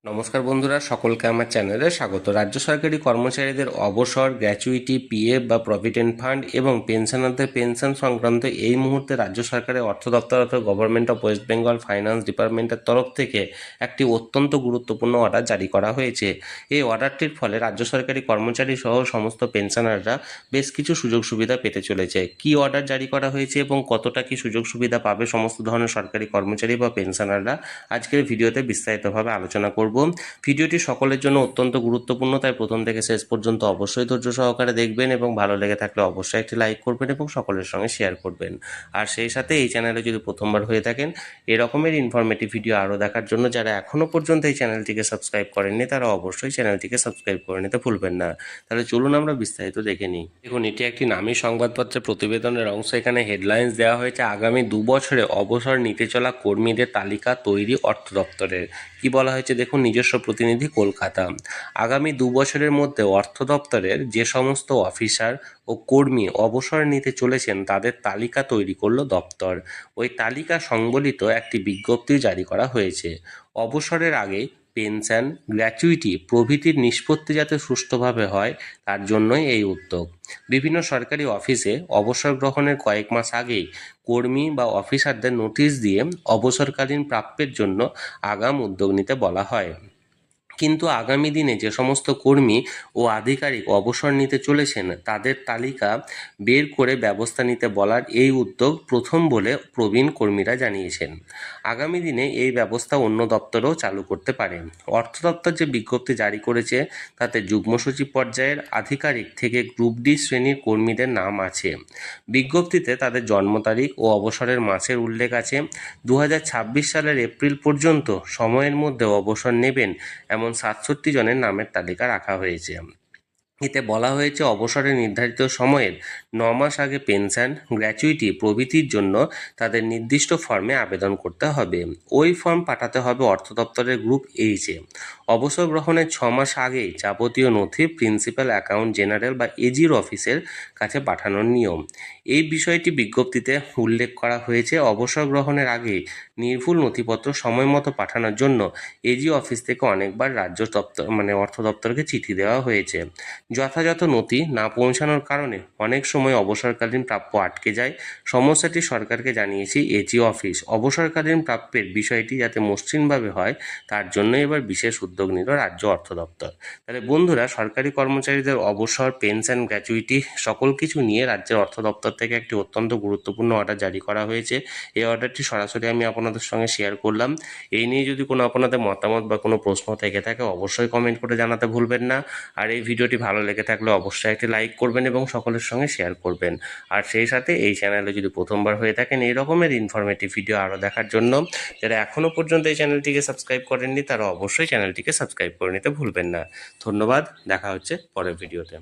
নমস্কার বন্ধুরা, সকলকে আমার চ্যানেলে স্বাগত। রাজ্য সরকারি কর্মচারীদের অবসর, গ্র্যাচুইটি, পিএফ বা প্রভিডেন্ট ফান্ড এবং পেনশনারদের পেনশন সংক্রান্ত এই মুহূর্তে রাজ্য সরকারের অর্থ দপ্তর অর্থাৎ government of West Bengal finance ডিপার্টমেন্টের তরফ থেকে একটি অত্যন্ত গুরুত্বপূর্ণ অর্ডার জারি করা হয়েছে। এই অর্ডারটির ফলে রাজ্য সরকারি কর্মচারী সহ সমস্ত পেনশনাররা বেশ কিছু সুযোগ সুবিধা পেতে চলেছে। কি অর্ডার জারি করা হয়েছে এবং কতটা কি সুযোগ সুবিধা পাবে সমস্ত ধরনের সরকারি কর্মচারী বা পেনশনাররা, আজকের ভিডিওতে বিস্তারিতভাবে আলোচনা করব। ভিডিওটি সকলের জন্য অত্যন্ত গুরুত্বপূর্ণ, তাই প্রথম থেকে শেষ পর্যন্ত অবশ্যই ধৈর্য সহকারে দেখবেন এবং ভালো লেগে থাকলে অবশ্যই একটি লাইক করবেন এবং সকলের সঙ্গে শেয়ার করবেন। আর সেই সাথে এই চ্যানেলে যদি প্রথমবার হয়ে থাকেন, এরকমের ইনফরমেটিভ ভিডিও আরও দেখার জন্য যারা এখনও পর্যন্ত এই চ্যানেলটিকে সাবস্ক্রাইব করেননি তারা অবশ্যই চ্যানেলটিকে সাবস্ক্রাইব করে নিতে ভুলবেন না। তাহলে চলুন আমরা বিস্তারিত দেখে নিই। দেখুন, এটি একটি নামী সংবাদপত্রের প্রতিবেদনের অংশ। এখানে হেডলাইন্স দেওয়া হয়েছে, আগামী 2 বছরে অবসর নিতে চলা কর্মীদের তালিকা তৈরি অর্থ দপ্তরের। কি বলা হয়েছে দেখুন, নিজস্ব প্রতিনিধি, কলকাতা। আগামী 2 বছরের মধ্যে অর্থ দপ্তরের যে সমস্ত অফিসার ও কর্মী অবসর নিতে চলেছেন তাদের তালিকা তৈরি করল দপ্তর। ওই তালিকা সংবলিত একটি বিজ্ঞপ্তি জারি করা হয়েছে। অবসরের আগে পেনশন, গ্র্যাচুইটি প্রভৃতির নিষ্পত্তি যাতে সুষ্ঠুভাবে হয় তার জন্যই এই উদ্যোগ। বিভিন্ন সরকারি অফিসে অবসর গ্রহণের কয়েক মাস আগেই কর্মী বা অফিসারদের নোটিশ দিয়ে অবসরকালীন প্রাপ্যের জন্য আগাম উদ্যোগ নিতে বলা হয়। কিন্তু আগামী দিনে যে সমস্ত কর্মী ও আধিকারিক অবসর নিতে চলেছেন তাদের তালিকা বের করে ব্যবস্থা নিতে বলার এই উদ্যোগ প্রথম বলে প্রবীণ কর্মীরা জানিয়েছেন। আগামী দিনে এই ব্যবস্থা অন্য দপ্তরেও চালু করতে পারে। অর্থ দপ্তর যে বিজ্ঞপ্তি জারি করেছে তাতে যুগ্ম সচিব পর্যায়ের আধিকারিক থেকে গ্রুপ ডি শ্রেণীর কর্মীদের নাম আছে। বিজ্ঞপ্তিতে তাদের জন্ম তারিখ ও অবসরের মাসের উল্লেখ আছে। 2026 সালের এপ্রিল পর্যন্ত সময়ের মধ্যে অবসর নেবেন এমন 67 জনের নামের তালিকা রাখা হয়েছে। এতে বলা হয়েছে, অবসরের নির্ধারিত সময়ের 9 মাস আগে পেনশন, গ্র্যাচুইটি প্রভৃতির জন্য তাদের নির্দিষ্ট ফর্মে আবেদন করতে হবে। ওই ফর্ম পাঠাতে হবে অর্থ দপ্তরের গ্রুপ এইচে। অবসর গ্রহণের 6 মাস আগেই যাবতীয় নথি প্রিন্সিপাল অ্যাকাউন্ট জেনারেল বা এজির অফিসের কাছে পাঠানোর নিয়ম। এই বিষয়টি বিজ্ঞপ্তিতে উল্লেখ করা হয়েছে। অবসর গ্রহণের আগে নির্ভুল নথিপত্র সময় মতো পাঠানোর জন্য এজি অফিস থেকে অনেকবার রাজ্য দপ্তর অর্থ দপ্তরকে চিঠি দেওয়া হয়েছে। যথাযথ নথি না পৌঁছানোর কারণে অনেক সময় অবসরকালীন প্রাপ্য আটকে যায়। সমস্যাটি সরকারকে জানিয়েছে এজি অফিস। অবসরকালীন প্রাপ্যের বিষয়টি যাতে মসৃণভাবে হয় তার জন্য এবার বিশেষ উদ্যোগ নিল রাজ্য অর্থ দপ্তর। তাহলে বন্ধুরা, সরকারি কর্মচারীদের অবসর, পেনশন, গ্র্যাচুইটি সকল কিছু নিয়ে রাজ্যের অর্থ দপ্তর থেকে একটি অত্যন্ত গুরুত্বপূর্ণ অর্ডার জারি করা হয়েছে। এই অর্ডারটি সরাসরি আমি আপনাদের সঙ্গে শেয়ার করলাম। এই নিয়ে যদি কোনো আপনাদের মতামত বা কোনো প্রশ্ন থেকে থাকে অবশ্যই কমেন্ট করে জানাতে ভুলবেন না। আর এই ভিডিওটি ভালো লেগে থাকলে অবশ্যই একটি লাইক করবেন এবং সকলের সঙ্গে শেয়ার করবেন। আর সেই সাথে এই চ্যানেলে যদি প্রথমবার হয়ে থাকেন এই রকমের ইনফরমেটিভ ভিডিও আরও দেখার জন্য যারা এখনও পর্যন্ত এই চ্যানেলটিকে সাবস্ক্রাইব করেননি তারা অবশ্যই চ্যানেলটিকে সাবস্ক্রাইব করে নিতে ভুলবেন না। ধন্যবাদ, দেখা হচ্ছে পরের ভিডিওতে।